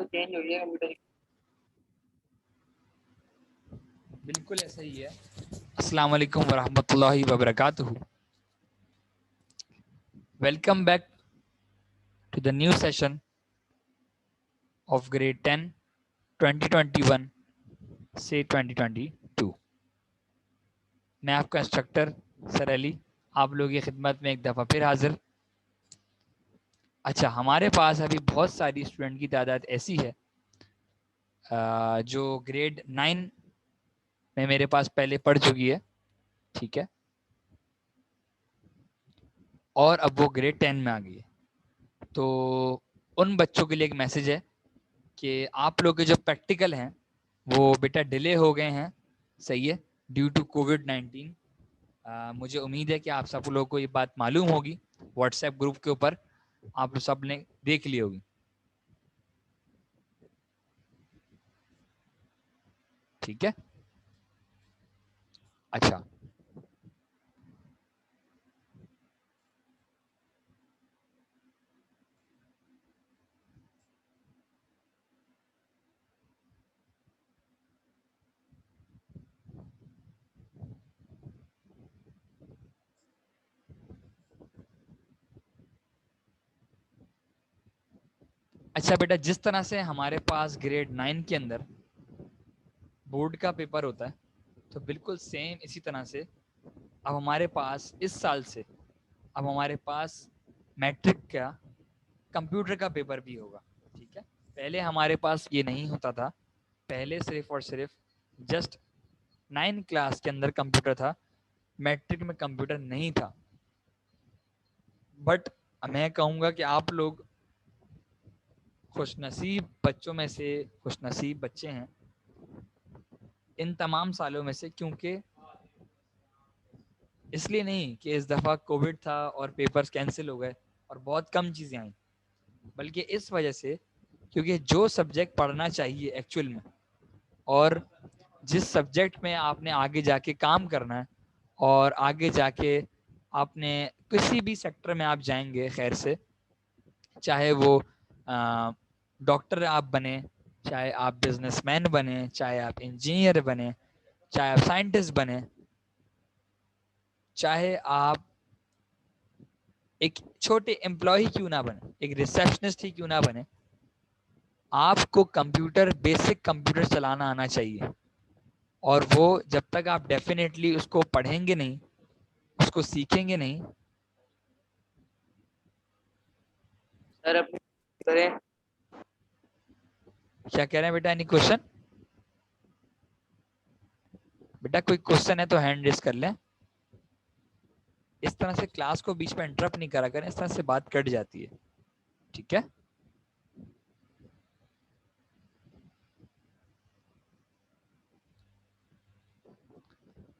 Change हो गया computer. बिल्कुल ऐसा ही है। अस्सलाम वालेकुम वरहमतुल्लाहि वबरकातुहू। Welcome back to the new session of grade 10 2021 से 2022। मैं आपका इंस्ट्रक्टर सर अली आप लोगों की खिदमत में एक दफ़ा फिर हाजिर। अच्छा, हमारे पास अभी बहुत सारी स्टूडेंट की तादाद ऐसी है जो ग्रेड 9 में मेरे पास पहले पढ़ चुकी है, ठीक है, और अब वो ग्रेड 10 में आ गई है। तो उन बच्चों के लिए एक मैसेज है कि आप लोग के जो प्रैक्टिकल हैं वो बेटा डिले हो गए हैं, सही है, ड्यू टू कोविड-19। मुझे उम्मीद है कि आप सब लोगों को ये बात मालूम होगी, व्हाट्सएप ग्रुप के ऊपर आप लोग सब ने देख ली होगी, ठीक है। अच्छा, अच्छा बेटा, जिस तरह से हमारे पास ग्रेड 9 के अंदर बोर्ड का पेपर होता है, तो बिल्कुल सेम इसी तरह से अब हमारे पास इस साल से अब हमारे पास मैट्रिक का कंप्यूटर का पेपर भी होगा, ठीक है। पहले हमारे पास ये नहीं होता था, पहले सिर्फ और सिर्फ जस्ट 9 क्लास के अंदर कंप्यूटर था, मैट्रिक में कंप्यूटर नहीं था। बट मैं कहूँगा कि आप लोग खुशनसीब बच्चों में से खुशनसीब बच्चे हैं इन तमाम सालों में से, क्योंकि इसलिए नहीं कि इस दफ़ा कोविड था और पेपर्स कैंसिल हो गए और बहुत कम चीज़ें आई, बल्कि इस वजह से क्योंकि जो सब्जेक्ट पढ़ना चाहिए एक्चुअल में और जिस सब्जेक्ट में आपने आगे जाके काम करना है और आगे जाके आपने किसी भी सेक्टर में आप जाएंगे खैर से, चाहे वो डॉक्टर आप बने, चाहे आप बिजनेसमैन बने, चाहे आप इंजीनियर बने, चाहे आप साइंटिस्ट बने, चाहे आप एक छोटे एम्प्लॉय क्यों ना बने, एक रिसेप्शनिस्ट ही क्यों ना बने, आपको कंप्यूटर बेसिक कंप्यूटर चलाना आना चाहिए। और वो जब तक आप डेफिनेटली उसको पढ़ेंगे नहीं, उसको सीखेंगे नहीं। सर अपनी करें। क्या कह रहे हैं बेटा, एनी क्वेश्चन? बेटा कोई क्वेश्चन है तो हैंड रेस कर लें। इस तरह से क्लास को बीच में इंटरप्ट नहीं करा करें, इस तरह से बात कट जाती है, ठीक है।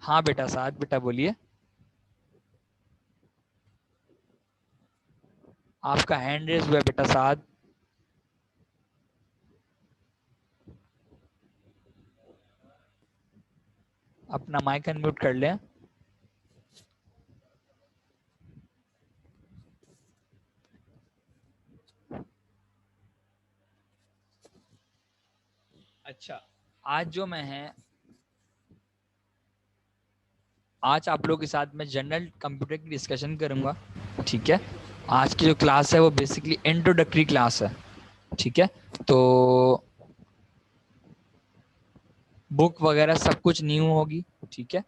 हाँ बेटा, साथ बेटा बोलिए। आपका हैंड रेस हुआ बेटा, साथ। अपना माइक अनम्यूट कर लें। अच्छा, आज जो मैं है आज आप लोगों के साथ मैं जनरल कंप्यूटर की डिस्कशन करूंगा, ठीक है। आज की जो क्लास है वो बेसिकली इंट्रोडक्टरी क्लास है, ठीक है। तो बुक वगैरह सब कुछ न्यू होगी, ठीक है।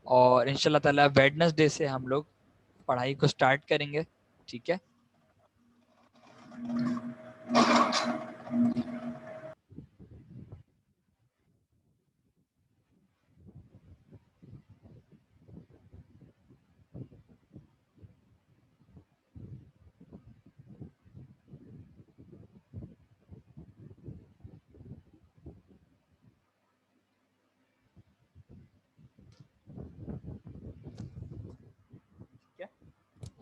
और इंशाल्लाह ताला वेडनेसडे से हम लोग पढ़ाई को स्टार्ट करेंगे, ठीक है।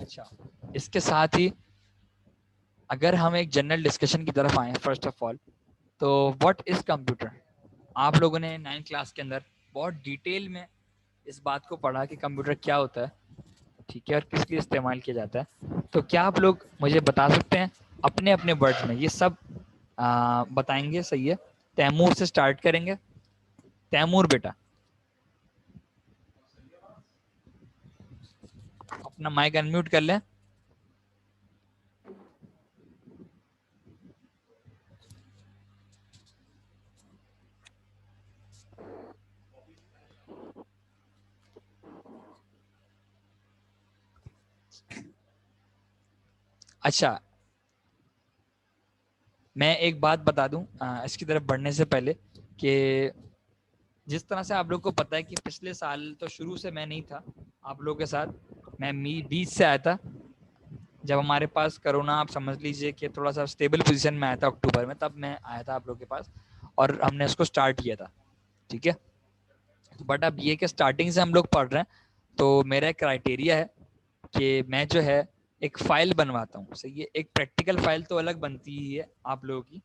अच्छा, इसके साथ ही अगर हम एक जनरल डिस्कशन की तरफ आए, फर्स्ट ऑफ ऑल तो व्हाट इज कंप्यूटर। आप लोगों ने 9th क्लास के अंदर बहुत डिटेल में इस बात को पढ़ा कि कंप्यूटर क्या होता है, ठीक है, और किस लिए इस्तेमाल किया जाता है। तो क्या आप लोग मुझे बता सकते हैं अपने अपने वर्ड्स में, ये सब बताएंगे, सही है। तैमूर से स्टार्ट करेंगे। तैमूर बेटा, अपना माइक अनम्यूट कर लें। अच्छा, मैं एक बात बता दूं इसकी तरफ बढ़ने से पहले कि जिस तरह से आप लोग को पता है कि पिछले साल तो शुरू से मैं नहीं था आप लोगों के साथ, मैं बीच से आया था। जब हमारे पास कोरोना, आप समझ लीजिए कि थोड़ा सा स्टेबल पोजीशन में आया था अक्टूबर में, तब मैं आया था आप लोग के पास और हमने उसको स्टार्ट किया था, ठीक है। बट अब ये कि स्टार्टिंग से हम लोग पढ़ रहे हैं, तो मेरा एक क्राइटेरिया है कि मैं जो है एक फाइल बनवाता हूँ, सही है। एक प्रैक्टिकल फाइल तो अलग बनती ही है आप लोगों की,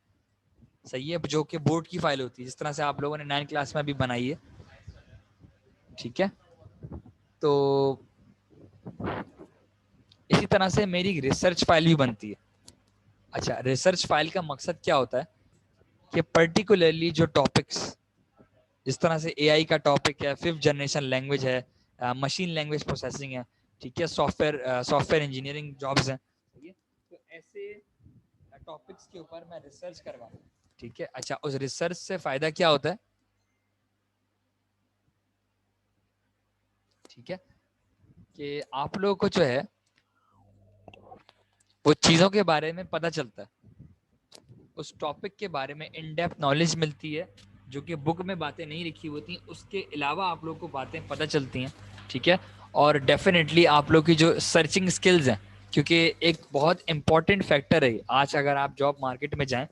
सही है, जो कि बोर्ड की फाइल होती है, जिस तरह से आप लोगों ने 9th क्लास में भी बनाई है, ठीक है। तो इसी तरह से मेरी रिसर्च फाइल भी बनती है। अच्छा, रिसर्च फाइल का मकसद क्या होता है कि पर्टिकुलरली जो टॉपिक्स, जिस तरह से एआई का टॉपिक है, 5th जनरेशन लैंग्वेज है, मशीन लैंग्वेज प्रोसेसिंग है, ठीक है, सॉफ्टवेयर इंजीनियरिंग जॉब्स हैं, ठीक है। तो ऐसे टॉपिक्स के ऊपर मैं रिसर्च करवाता हूँ, ठीक है। अच्छा, उस रिसर्च से फायदा क्या होता है, ठीक है, कि आप लोगों को जो है वो चीज़ों के बारे में पता चलता है, उस टॉपिक के बारे में इन डेप्थ नॉलेज मिलती है, जो कि बुक में बातें नहीं लिखी होती, उसके अलावा आप लोग को बातें पता चलती हैं, ठीक है। और डेफिनेटली आप लोग की जो सर्चिंग स्किल्स हैं, क्योंकि एक बहुत इंपॉर्टेंट फैक्टर है आज अगर आप जॉब मार्केट में जाएं,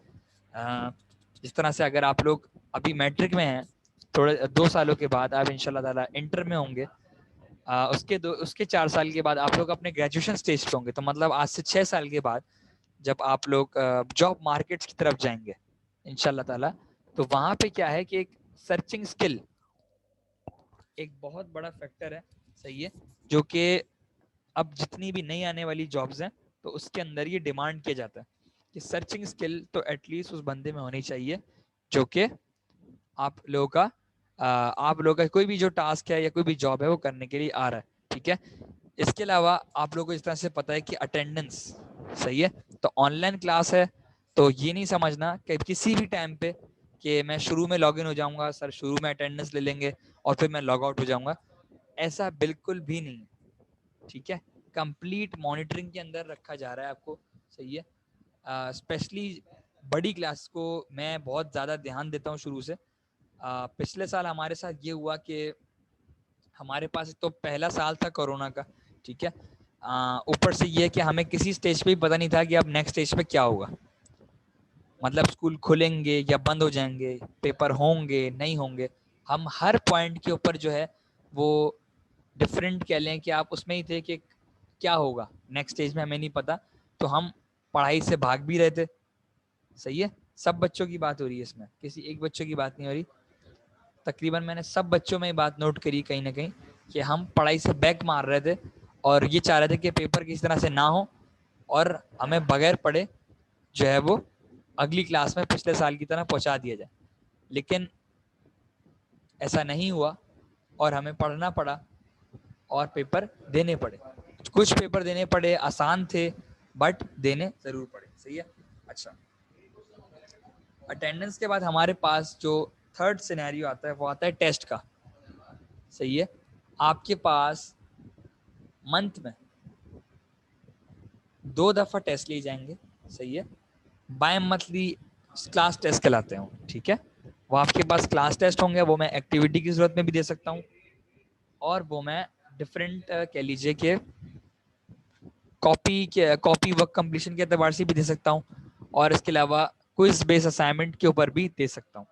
जिस तरह से अगर आप लोग अभी मैट्रिक में हैं, थोड़े 2 सालों के बाद आप इंशाल्लाह ताला इंटर में होंगे, उसके 4 साल के बाद आप लोग अपने ग्रेजुएशन स्टेज पे होंगे, तो मतलब आज से 6 साल के बाद जब आप लोग जॉब मार्केट्स की तरफ जाएंगे इंशाल्लाह ताला, तो वहां पे क्या है कि एक सर्चिंग स्किल एक बहुत बड़ा फैक्टर है, सही है, जो कि अब जितनी भी नई आने वाली जॉब्स हैं तो उसके अंदर ये डिमांड किया जाता है कि सर्चिंग स्किल तो एटलीस्ट उस बंदे में होनी चाहिए जो कि आप लोगों का आप लोगों का कोई भी जो टास्क है या कोई भी जॉब है वो करने के लिए आ रहा है, ठीक है। इसके अलावा आप लोगों को इस तरह से पता है कि अटेंडेंस, सही है, तो ऑनलाइन क्लास है, तो ये नहीं समझना कि किसी भी टाइम पे कि मैं शुरू में लॉगिन हो जाऊंगा, सर शुरू में अटेंडेंस ले लेंगे और फिर मैं लॉग आउट हो जाऊंगा, ऐसा बिल्कुल भी नहीं, ठीक है। कंप्लीट मॉनिटरिंग के अंदर रखा जा रहा है आपको, सही है। स्पेशली बड़ी क्लास को मैं बहुत ज़्यादा ध्यान देता हूँ शुरू से। पिछले साल हमारे साथ ये हुआ कि हमारे पास तो पहला साल था कोरोना का, ठीक है। ऊपर से ये कि हमें किसी स्टेज पे भी पता नहीं था कि अब नेक्स्ट स्टेज पे क्या होगा, मतलब स्कूल खुलेंगे या बंद हो जाएंगे, पेपर होंगे नहीं होंगे। हम हर पॉइंट के ऊपर जो है वो डिफरेंट कह लें कि आप उसमें ही थे कि क्या होगा नेक्स्ट स्टेज में, हमें नहीं पता। तो हम पढ़ाई से भाग भी रहे थे, सही है। सब बच्चों की बात हो रही है इसमें, किसी एक बच्चों की बात नहीं हो रही, तकरीबन मैंने सब बच्चों में ये बात नोट करी कहीं ना कहीं कि हम पढ़ाई से बैक मार रहे थे और ये चाह रहे थे कि पेपर किसी तरह से ना हो और हमें बगैर पढ़े जो है वो अगली क्लास में पिछले साल की तरह पहुंचा दिया जाए। लेकिन ऐसा नहीं हुआ और हमें पढ़ना पड़ा और पेपर देने पड़े। कुछ पेपर देने पड़े, आसान थे बट देने जरूर पड़े, सही है। अच्छा, अटेंडेंस के बाद हमारे पास जो थर्ड सिनेरियो आता है वो आता है टेस्ट का, सही है। आपके पास मंथ में 2 दफा टेस्ट लिए जाएंगे, सही है, बाय मंथली क्लास टेस्ट कहलाते हैं, ठीक है। वो आपके पास क्लास टेस्ट होंगे, वो मैं एक्टिविटी की जरूरत में भी दे सकता हूँ और वो मैं डिफरेंट कह लीजिए कि कॉपी वर्क कंप्लीशन के एतबार से भी दे सकता हूँ और इसके अलावा क्विज बेस असाइनमेंट के ऊपर भी दे सकता हूँ।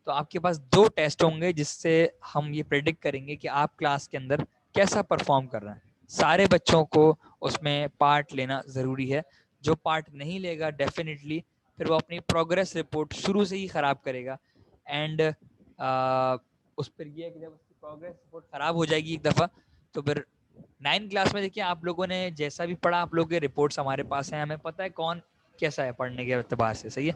तो आपके पास 2 टेस्ट होंगे जिससे हम ये प्रेडिक्ट करेंगे कि आप क्लास के अंदर कैसा परफॉर्म कर रहे हैं, सारे बच्चों को उसमें पार्ट लेना ज़रूरी है। जो पार्ट नहीं लेगा डेफिनेटली फिर वो अपनी प्रोग्रेस रिपोर्ट शुरू से ही ख़राब करेगा। एंड उस पर ये है कि जब उसकी प्रोग्रेस रिपोर्ट ख़राब हो जाएगी एक दफ़ा, तो फिर 9 क्लास में देखिए आप लोगों ने जैसा भी पढ़ा, आप लोगों के रिपोर्ट्स हमारे पास हैं, हमें पता है कौन कैसा है पढ़ने के एतबार से, सही है।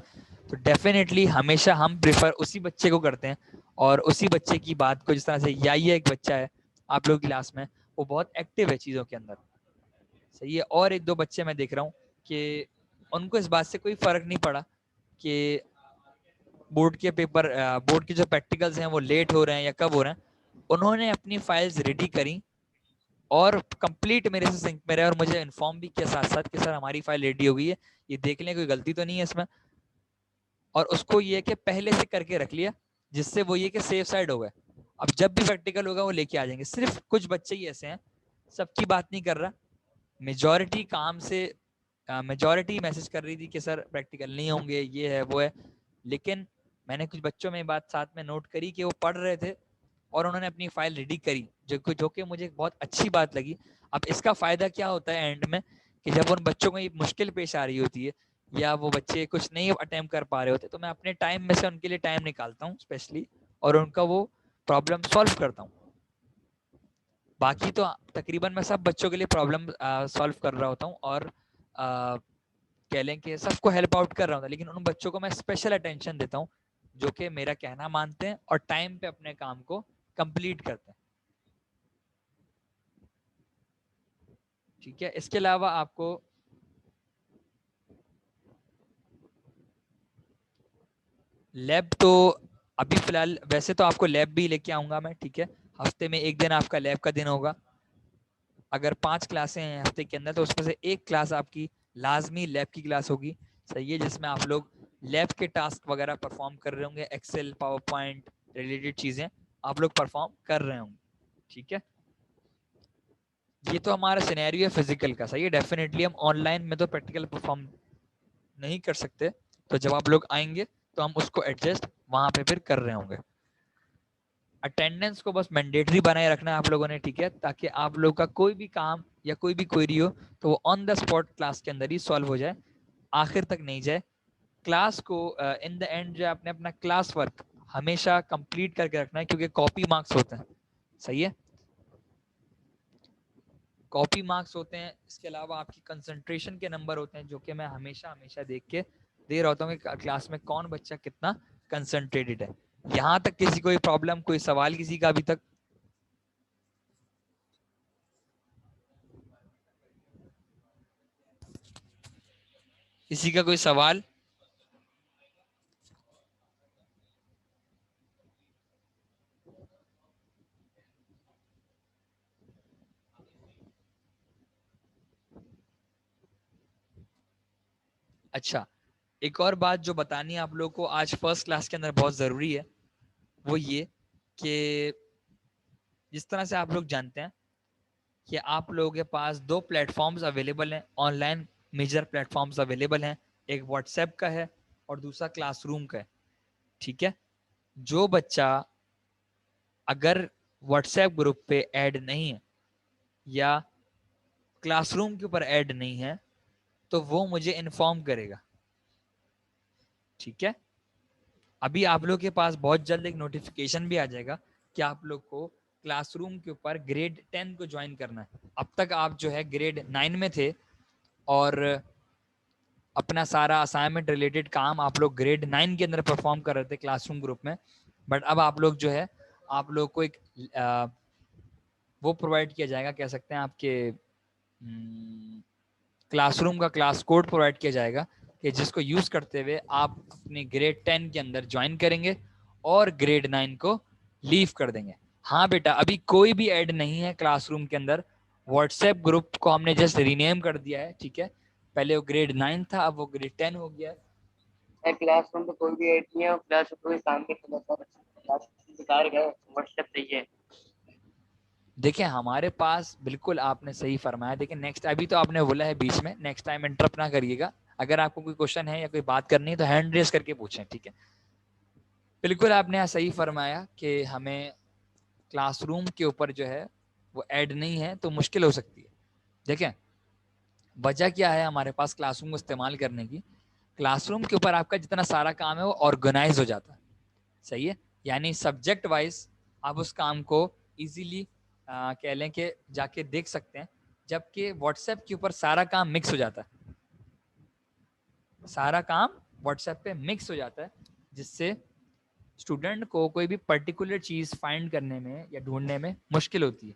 तो डेफिनेटली हमेशा हम प्रेफर उसी बच्चे को करते हैं, और उसी बच्चे की बात को, जिस तरह से याई एक बच्चा है आप लोग क्लास में, वो बहुत एक्टिव है चीज़ों के अंदर, सही है। और एक दो बच्चे मैं देख रहा हूँ कि उनको इस बात से कोई फर्क नहीं पड़ा कि बोर्ड के पेपर, बोर्ड के जो प्रैक्टिकल्स हैं वो लेट हो रहे हैं या कब हो रहे हैं। उन्होंने अपनी फाइल्स रेडी करी और कंप्लीट मेरे से सिंक में रहे, और मुझे इन्फॉर्म भी किया साथ साथ कि सर हमारी फाइल रेडी हो गई है, ये देख लें कोई गलती तो नहीं है इसमें। और उसको ये कि पहले से करके रख लिया, जिससे वो ये कि सेफ साइड हो गए। अब जब भी प्रैक्टिकल होगा वो लेके आ जाएंगे। सिर्फ कुछ बच्चे ही ऐसे हैं, सबकी बात नहीं कर रहा, मेजॉरिटी काम से, मेजॉरिटी मैसेज कर रही थी कि सर प्रैक्टिकल नहीं होंगे, ये है वो है। लेकिन मैंने कुछ बच्चों में बात साथ में नोट करी कि वो पढ़ रहे थे और उन्होंने अपनी फाइल रेडी करी, जो कि मुझे बहुत अच्छी बात लगी। अब इसका फायदा क्या होता है एंड में, कि जब उन बच्चों को ये मुश्किल पेश आ रही होती है या वो बच्चे कुछ नहीं अटेम्प्ट कर पा रहे होते, तो मैं अपने टाइम में से उनके लिए टाइम निकालता हूँ स्पेशली, और उनका वो प्रॉब्लम सॉल्व करता हूँ। बाकी तो तकरीबन मैं सब बच्चों के लिए प्रॉब्लम सॉल्व कर रहा होता हूँ, और कह लें कि सबको हेल्प आउट कर रहा होता, लेकिन उन बच्चों को मैं स्पेशल अटेंशन देता हूँ जो कि मेरा कहना मानते हैं और टाइम पे अपने काम को कंप्लीट करते हैं। ठीक है, इसके अलावा आपको लैब तो अभी फिलहाल, वैसे तो आपको लैब भी लेके आऊंगा मैं, ठीक है। हफ्ते में एक दिन आपका लैब का दिन होगा। अगर 5 क्लासें हैं हफ्ते के अंदर, तो उसमें से एक क्लास आपकी लाजमी लैब की क्लास होगी, सही है, जिसमें आप लोग लैब के टास्क वगैरह परफॉर्म कर रहे होंगे, एक्सेल पावर पॉइंट रिलेटेड चीजें आप लोग परफॉर्म कर रहे होंगे, ठीक है। ये तो हमारा सिनेरियो है फिजिकल का, सही है। डेफिनेटली हम ऑनलाइन में तो प्रैक्टिकल परफॉर्म नहीं कर सकते, तो जब आप लोग आएंगे तो हम उसको एडजस्ट वहां पे फिर कर रहे होंगे। अटेंडेंस को बस मैंडेटरी बनाए रखना है आप लोगों ने, ठीक है, ताकि आप लोग का कोई भी काम या कोई भी क्वेरी हो तो वो ऑन द स्पॉट क्लास के अंदर ही सॉल्व हो जाए, आखिर तक नहीं जाए। क्लास को इन द एंड जो आपने अपना क्लास वर्क हमेशा कंप्लीट करके रखना है, क्योंकि कॉपी मार्क्स होते हैं, सही है, कॉपी मार्क्स होते हैं। इसके अलावा आपकी कंसंट्रेशन के नंबर होते हैं, जो कि मैं हमेशा हमेशा देख के दे रहा होता हूँ कि क्लास में कौन बच्चा कितना कंसंट्रेटेड है। यहाँ तक किसी कोई प्रॉब्लम, कोई सवाल किसी का अभी तक? किसी का कोई सवाल? अच्छा, एक और बात जो बतानी है आप लोगों को आज फर्स्ट क्लास के अंदर बहुत ज़रूरी है, वो ये कि जिस तरह से आप लोग जानते हैं कि आप लोगों के पास 2 प्लेटफॉर्म्स अवेलेबल हैं, ऑनलाइन मेजर प्लेटफॉर्म्स अवेलेबल हैं, एक व्हाट्सएप का है और दूसरा क्लासरूम का है, ठीक है। जो बच्चा अगर व्हाट्सएप ग्रुप पे ऐड नहीं है या क्लासरूम के ऊपर ऐड नहीं है, तो वो मुझे इन्फॉर्म करेगा, ठीक है। अभी आप लोग के पास बहुत जल्द एक नोटिफिकेशन भी आ जाएगा कि आप लोग को क्लासरूम के ऊपर ग्रेड 10 को ज्वाइन करना है। अब तक आप जो है ग्रेड 9 में थे और अपना सारा असाइनमेंट रिलेटेड काम आप लोग ग्रेड 9 के अंदर परफॉर्म कर रहे थे क्लासरूम ग्रुप में, बट अब आप लोग जो है, आप लोग को एक वो प्रोवाइड किया जाएगा, कह सकते हैं आपके क्लासरूम का क्लास कोड प्रोवाइड किया जाएगा, कि जिसको यूज करते हुए आप अपने ग्रेड 10 के अंदर ज्वाइन करेंगे और ग्रेड 9 को लीव कर देंगे। हाँ बेटा, अभी कोई भी ऐड नहीं है क्लासरूम के अंदर, व्हाट्सएप ग्रुप को हमने जस्ट रीनेम कर दिया है, ठीक है। पहले वो ग्रेड 9 था, अब वो ग्रेड 10 हो गया है। क्लासरूम में कोई भी ऐड नहीं है, क्लास में कोई काम नहीं करता, क्लास बेकार गए, व्हाट्सएप सही है। देखिए हमारे पास, बिल्कुल आपने सही फरमाया, देखिए नेक्स्ट, अभी तो आपने बोला है बीच में, नेक्स्ट टाइम इंटरप्ट ना करिएगा। अगर आपको कोई क्वेश्चन है या कोई बात करनी है तो हैंड रेस करके पूछें, ठीक है। बिल्कुल आपने यहाँ सही फरमाया कि हमें क्लासरूम के ऊपर जो है वो ऐड नहीं है तो मुश्किल हो सकती है। देखें वजह क्या है हमारे पास क्लासरूम को इस्तेमाल करने की। क्लासरूम के ऊपर आपका जितना सारा काम है वो ऑर्गेनाइज हो जाता है, सही है, यानी सब्जेक्ट वाइज आप उस काम को इजीली कह लें कि जाके देख सकते हैं, जबकि व्हाट्सएप के ऊपर सारा काम मिक्स हो जाता है, सारा काम व्हाट्सएप पे मिक्स हो जाता है, जिससे स्टूडेंट को कोई भी पर्टिकुलर चीज फाइंड करने में या ढूंढने में मुश्किल होती है।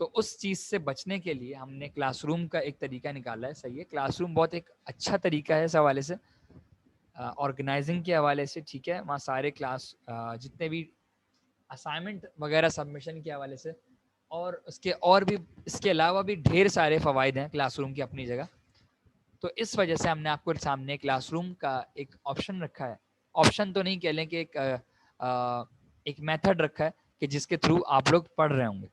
तो उस चीज से बचने के लिए हमने क्लासरूम का एक तरीका निकाला है, सही है, क्लासरूम बहुत एक अच्छा तरीका है इस हवाले से, ऑर्गेनाइजिंग के हवाले से, ठीक है, वहाँ सारे क्लास जितने भी असाइनमेंट वगैरह सबमिशन के हवाले से, और उसके और भी इसके अलावा भी ढेर सारे फ़वाइद हैं क्लासरूम की अपनी जगह। तो इस वजह से हमने आपको सामने क्लासरूम का एक ऑप्शन रखा है, ऑप्शन तो नहीं कह लें कि एक मेथड रखा है कि जिसके थ्रू आप लोग पढ़ रहे होंगे,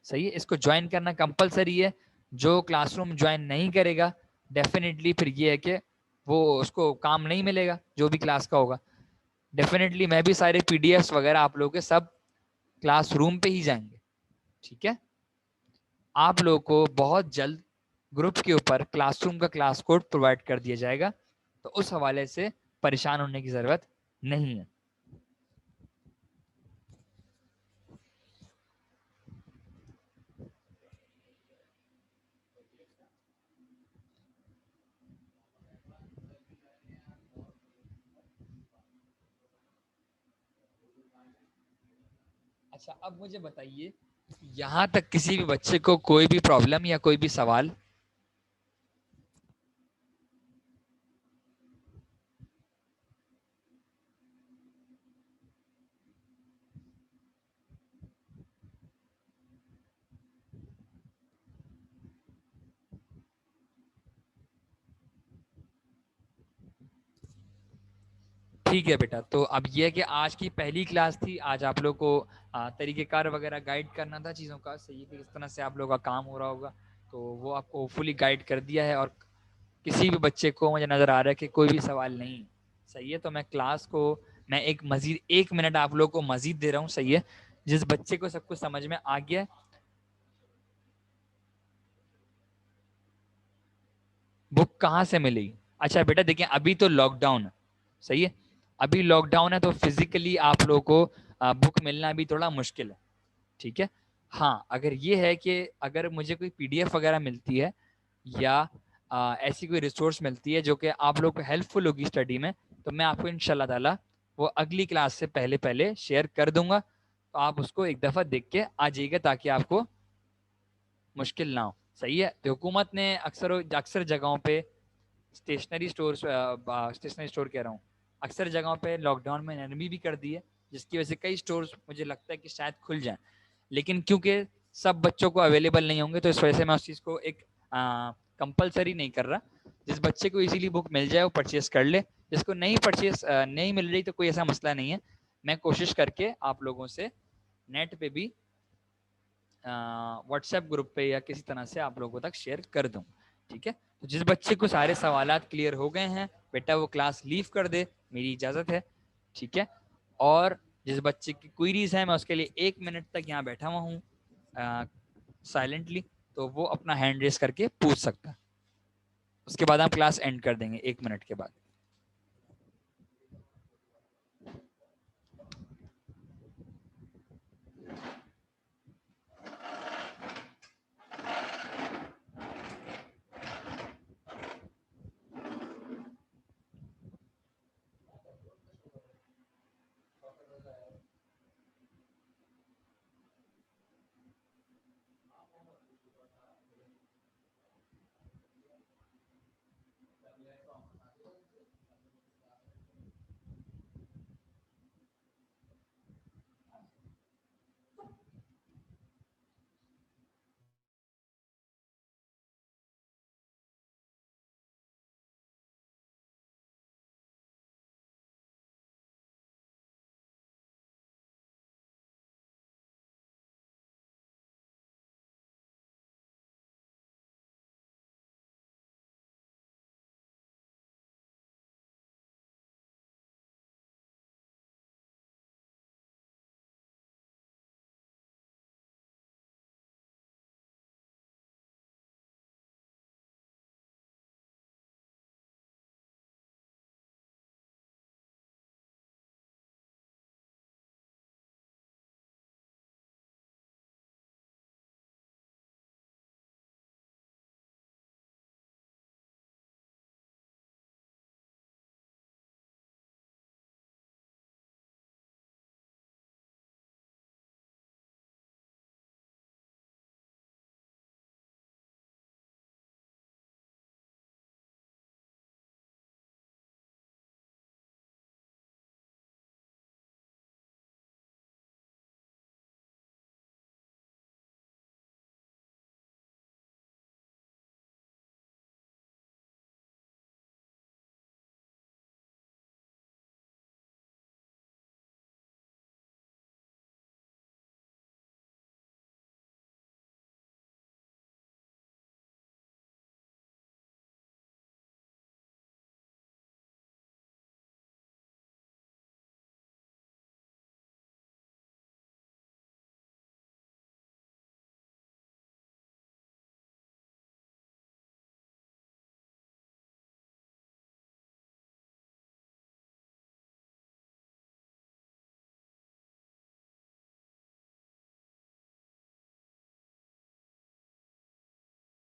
सही है। इसको ज्वाइन करना कंपलसरी है। जो क्लासरूम ज्वाइन नहीं करेगा डेफिनेटली फिर ये है कि वो उसको काम नहीं मिलेगा जो भी क्लास का होगा। डेफिनेटली मैं भी सारे पीडीएफ्स वगैरह आप लोगों के सब क्लासरूम पे ही जाएंगे, ठीक है। आप लोगों को बहुत जल्द ग्रुप के ऊपर क्लासरूम का क्लास कोड प्रोवाइड कर दिया जाएगा, तो उस हवाले से परेशान होने की ज़रूरत नहीं है। अच्छा अब मुझे बताइए, यहाँ तक किसी भी बच्चे को कोई भी प्रॉब्लम या कोई भी सवाल? ठीक है बेटा, तो अब ये है कि आज की पहली क्लास थी, आज आप लोग को तरीक़ेकार वगैरह गाइड करना था चीज़ों का, सही है कि किस तरह से आप लोगों का काम हो रहा होगा, तो वो आपको होपफुली गाइड कर दिया है। और किसी भी बच्चे को मुझे नज़र आ रहा है कि कोई भी सवाल नहीं, सही है, तो मैं क्लास को मैं एक मजीद 1 मिनट आप लोग को मजीद दे रहा हूँ, सही है। जिस बच्चे को सब कुछ समझ में आ गया, बुक कहाँ से मिलेगी? अच्छा बेटा देखिए अभी तो लॉकडाउन है, सही है, अभी लॉकडाउन है तो फिजिकली आप लोगों को बुक मिलना भी थोड़ा मुश्किल है, ठीक है। हाँ अगर ये है कि अगर मुझे कोई पीडीएफ वगैरह मिलती है या ऐसी कोई रिसोर्स मिलती है जो कि आप लोग को हेल्पफुल होगी स्टडी में, तो मैं आपको इंशाल्लाह ताला वो अगली क्लास से पहले पहले शेयर कर दूंगा, तो आप उसको एक दफ़ा देख के आ जाइएगा ताकि आपको मुश्किल ना हो, सही है। तो हुकूमत ने अक्सर अक्सर जगहों पे स्टेशनरी स्टोर कह रहा हूँ, अक्सर जगहों पे लॉकडाउन में नरमी भी कर दी है, जिसकी वजह से कई स्टोर्स मुझे लगता है कि शायद खुल जाएं, लेकिन क्योंकि सब बच्चों को अवेलेबल नहीं होंगे तो इस वजह से मैं उस चीज़ को एक कंपलसरी नहीं कर रहा। जिस बच्चे को इजीली बुक मिल जाए वो परचेस कर ले, जिसको नहीं मिल रही तो कोई ऐसा मसला नहीं है, मैं कोशिश करके आप लोगों से नेट पे भी व्हाट्सएप ग्रुप पे या किसी तरह से आप लोगों तक शेयर कर दूँ, ठीक है। तो जिस बच्चे को सारे सवालात क्लियर हो गए हैं बेटा वो क्लास लीव कर दे, मेरी इजाज़त है, ठीक है। और जिस बच्चे की क्वेरीज है मैं उसके लिए 1 मिनट तक यहाँ बैठा हुआ हूँ साइलेंटली, तो वो अपना हैंड रेस करके पूछ सकता है, उसके बाद हम क्लास एंड कर देंगे 1 मिनट के बाद।